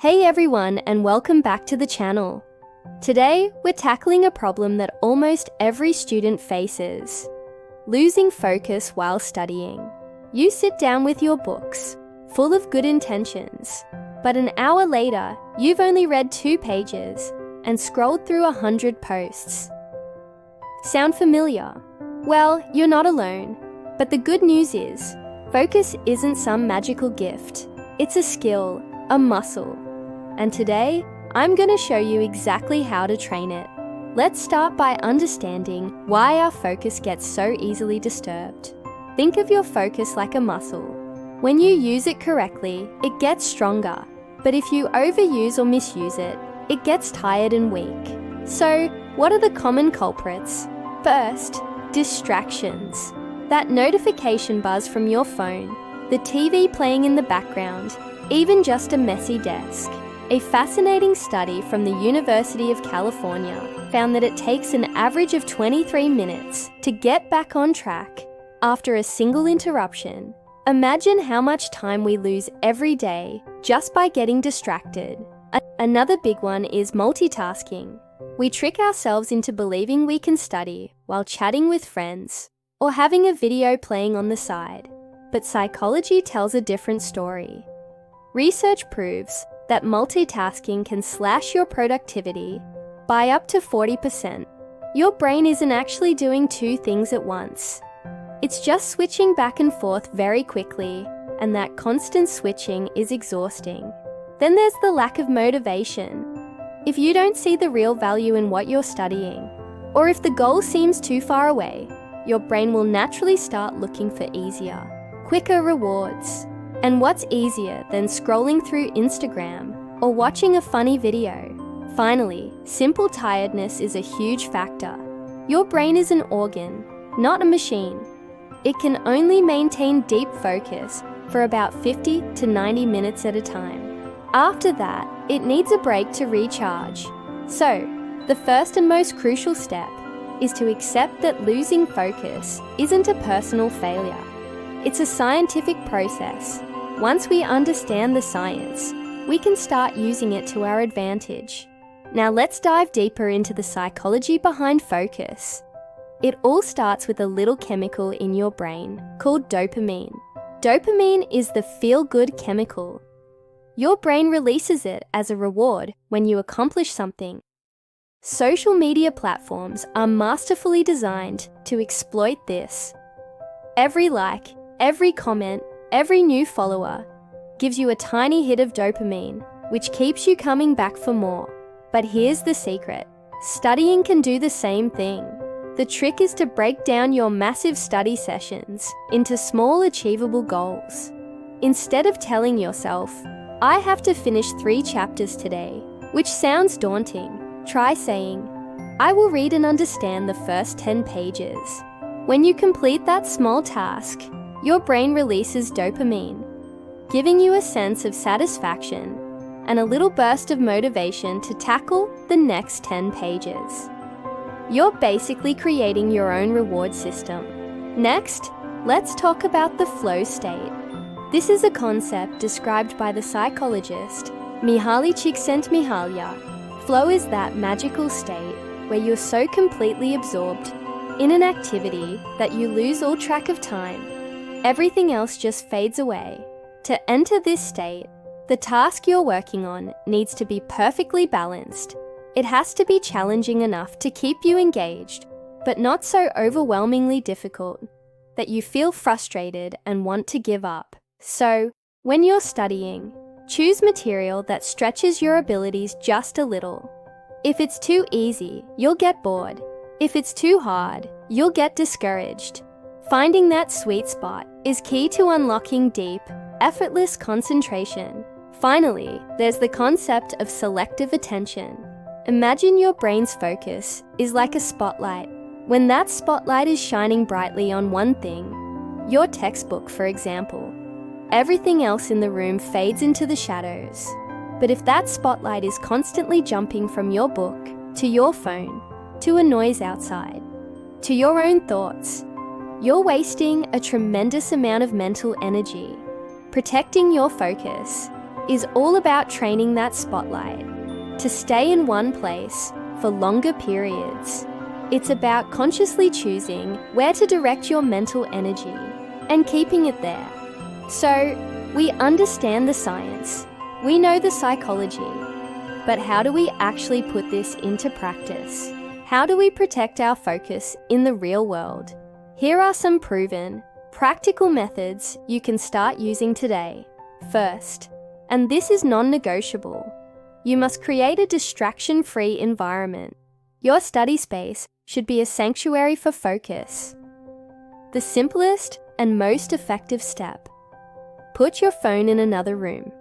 Hey everyone, and welcome back to the channel. Today, we're tackling a problem that almost every student faces: losing focus while studying. You sit down with your books, full of good intentions, but an hour later, you've only read 2 pages and scrolled through 100 posts. Sound familiar? Well, you're not alone. But the good news is, focus isn't some magical gift. It's a skill, a muscle. And today, I'm going to show you exactly how to train it. Let's start by understanding why our focus gets so easily disturbed. Think of your focus like a muscle. When you use it correctly, it gets stronger. But if you overuse or misuse it, it gets tired and weak. So, what are the common culprits? First, distractions. That notification buzz from your phone, the TV playing in the background, even just a messy desk. A fascinating study from the University of California found that it takes an average of 23 minutes to get back on track after a single interruption. Imagine how much time we lose every day just by getting distracted. Another big one is multitasking. We trick ourselves into believing we can study while chatting with friends or having a video playing on the side. But psychology tells a different story. Research proves that multitasking can slash your productivity by up to 40%. Your brain isn't actually doing 2 things at once. It's just switching back and forth very quickly, and that constant switching is exhausting. Then there's the lack of motivation. If you don't see the real value in what you're studying, or if the goal seems too far away, your brain will naturally start looking for easier, quicker rewards. And what's easier than scrolling through Instagram or watching a funny video? Finally, simple tiredness is a huge factor. Your brain is an organ, not a machine. It can only maintain deep focus for about 50 to 90 minutes at a time. After that, it needs a break to recharge. So, the first and most crucial step is to accept that losing focus isn't a personal failure. It's a scientific process. Once we understand the science, we can start using it to our advantage. Now let's dive deeper into the psychology behind focus. It all starts with a little chemical in your brain called dopamine. Dopamine is the feel-good chemical. Your brain releases it as a reward when you accomplish something. Social media platforms are masterfully designed to exploit this. Every like, every comment, every new follower gives you a tiny hit of dopamine, which keeps you coming back for more. But here's the secret. Studying can do the same thing. The trick is to break down your massive study sessions into small, achievable goals. Instead of telling yourself, "I have to finish 3 chapters today," which sounds daunting, try saying, "I will read and understand the first 10 pages." When you complete that small task, your brain releases dopamine, giving you a sense of satisfaction and a little burst of motivation to tackle the next 10 pages. You're basically creating your own reward system. Next, let's talk about the flow state. This is a concept described by the psychologist Mihaly Csikszentmihalyi. Flow is that magical state where you're so completely absorbed in an activity that you lose all track of time. Everything else just fades away. To enter this state, the task you're working on needs to be perfectly balanced. It has to be challenging enough to keep you engaged, but not so overwhelmingly difficult that you feel frustrated and want to give up. So, when you're studying, choose material that stretches your abilities just a little. If it's too easy, you'll get bored. If it's too hard, you'll get discouraged. Finding that sweet spot is key to unlocking deep, effortless concentration. Finally, there's the concept of selective attention. Imagine your brain's focus is like a spotlight. When that spotlight is shining brightly on one thing, your textbook, for example, everything else in the room fades into the shadows. But if that spotlight is constantly jumping from your book to your phone, to a noise outside, to your own thoughts, you're wasting a tremendous amount of mental energy. Protecting your focus is all about training that spotlight to stay in one place for longer periods. It's about consciously choosing where to direct your mental energy and keeping it there. So, we understand the science, we know the psychology, but how do we actually put this into practice? How do we protect our focus in the real world? Here are some proven, practical methods you can start using today. First, and this is non-negotiable, you must create a distraction-free environment. Your study space should be a sanctuary for focus. The simplest and most effective step: put your phone in another room.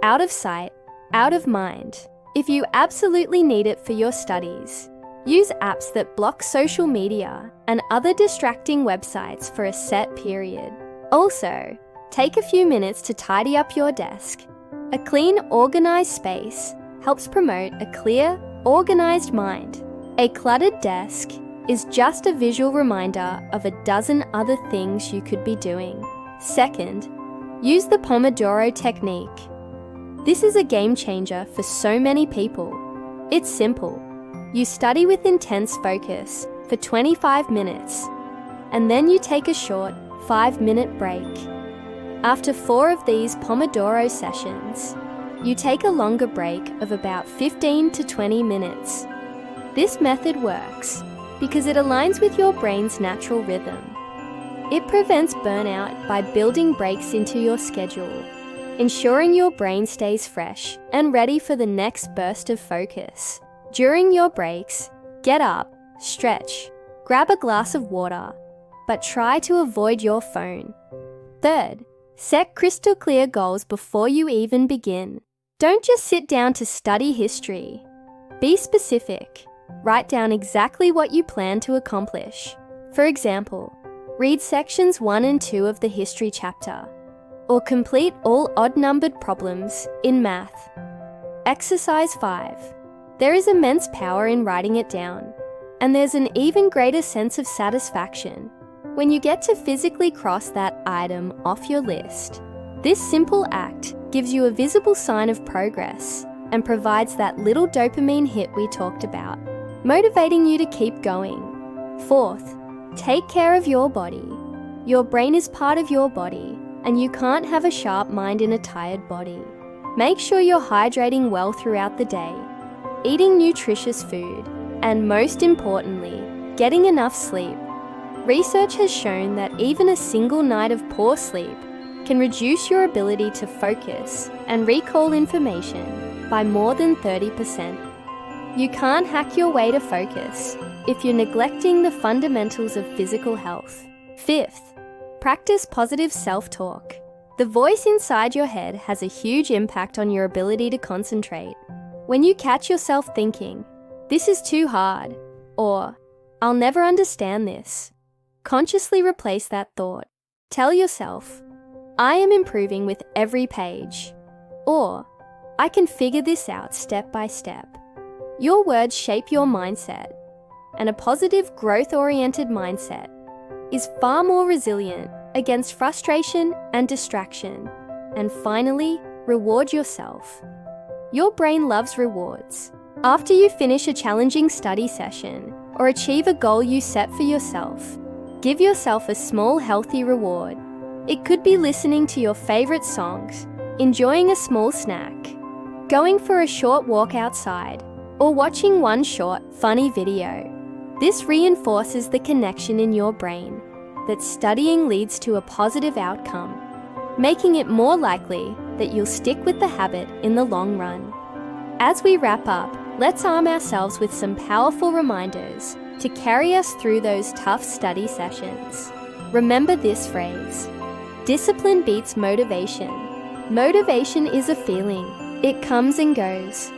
Out of sight, out of mind. If you absolutely need it for your studies, use apps that block social media and other distracting websites for a set period. Also, take a few minutes to tidy up your desk. A clean, organized space helps promote a clear, organized mind. A cluttered desk is just a visual reminder of a dozen other things you could be doing. Second, use the Pomodoro technique. This is a game changer for so many people. It's simple. You study with intense focus for 25 minutes, and then you take a short 5-minute break. After 4 of these Pomodoro sessions, you take a longer break of about 15 to 20 minutes. This method works because it aligns with your brain's natural rhythm. It prevents burnout by building breaks into your schedule, ensuring your brain stays fresh and ready for the next burst of focus. During your breaks, get up, stretch, grab a glass of water, but try to avoid your phone. Third, set crystal clear goals before you even begin. Don't just sit down to study history. Be specific. Write down exactly what you plan to accomplish. For example, read sections 1 and 2 of the history chapter, or complete all odd-numbered problems in math. Exercise 5. There is immense power in writing it down, and there's an even greater sense of satisfaction when you get to physically cross that item off your list. This simple act gives you a visible sign of progress and provides that little dopamine hit we talked about, motivating you to keep going. Fourth, take care of your body. Your brain is part of your body, and you can't have a sharp mind in a tired body. Make sure you're hydrating well throughout the day, eating nutritious food, and most importantly, getting enough sleep. Research has shown that even a single night of poor sleep can reduce your ability to focus and recall information by more than 30%. You can't hack your way to focus if you're neglecting the fundamentals of physical health. Fifth, practice positive self-talk. The voice inside your head has a huge impact on your ability to concentrate. When you catch yourself thinking, "This is too hard," or "I'll never understand this," consciously replace that thought. Tell yourself, "I am improving with every page," or "I can figure this out step by step." Your words shape your mindset, and a positive, growth-oriented mindset is far more resilient against frustration and distraction. And finally, reward yourself. Your brain loves rewards. After you finish a challenging study session or achieve a goal you set for yourself, give yourself a small, healthy reward. It could be listening to your favorite songs, enjoying a small snack, going for a short walk outside, or watching one short, funny video. This reinforces the connection in your brain that studying leads to a positive outcome, making it more likely that you'll stick with the habit in the long run. As we wrap up, let's arm ourselves with some powerful reminders to carry us through those tough study sessions. Remember this phrase: discipline beats motivation. Motivation is a feeling. It comes and goes.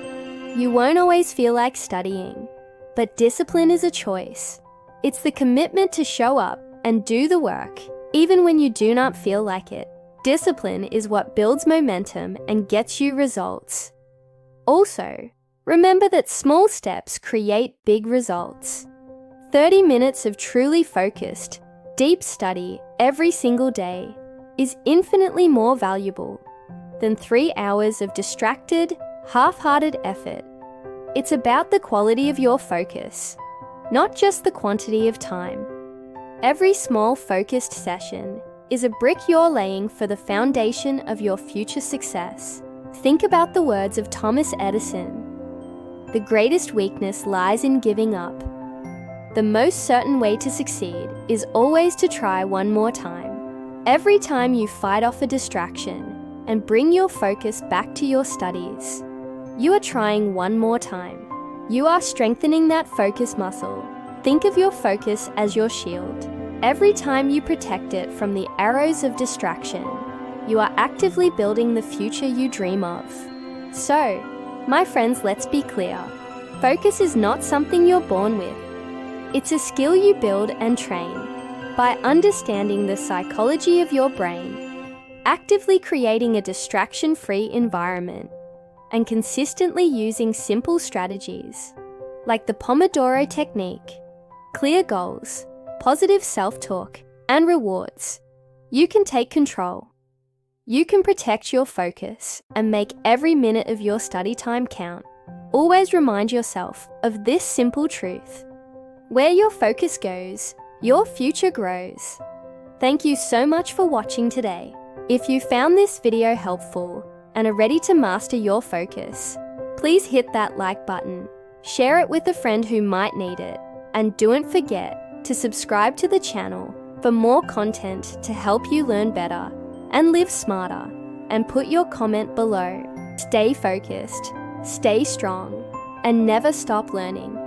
You won't always feel like studying, but discipline is a choice. It's the commitment to show up and do the work, even when you do not feel like it. Discipline is what builds momentum and gets you results. Also, remember that small steps create big results. 30 minutes of truly focused, deep study every single day is infinitely more valuable than 3 hours of distracted, half-hearted effort. It's about the quality of your focus, not just the quantity of time. Every small focused session is a brick you're laying for the foundation of your future success. Think about the words of Thomas Edison. The greatest weakness lies in giving up. The most certain way to succeed is always to try one more time. Every time you fight off a distraction and bring your focus back to your studies, you are trying one more time. You are strengthening that focus muscle. Think of your focus as your shield. Every time you protect it from the arrows of distraction, you are actively building the future you dream of. So, my friends, let's be clear. Focus is not something you're born with. It's a skill you build and train by understanding the psychology of your brain, actively creating a distraction-free environment, and consistently using simple strategies like the Pomodoro technique, clear goals, positive self-talk, and rewards. You can take control. You can protect your focus and make every minute of your study time count. Always remind yourself of this simple truth. Where your focus goes, your future grows. Thank you so much for watching today. If you found this video helpful and are ready to master your focus, please hit that like button, share it with a friend who might need it, and don't forget to subscribe to the channel for more content to help you learn better and live smarter. And put your comment below. Stay focused, stay strong, and never stop learning.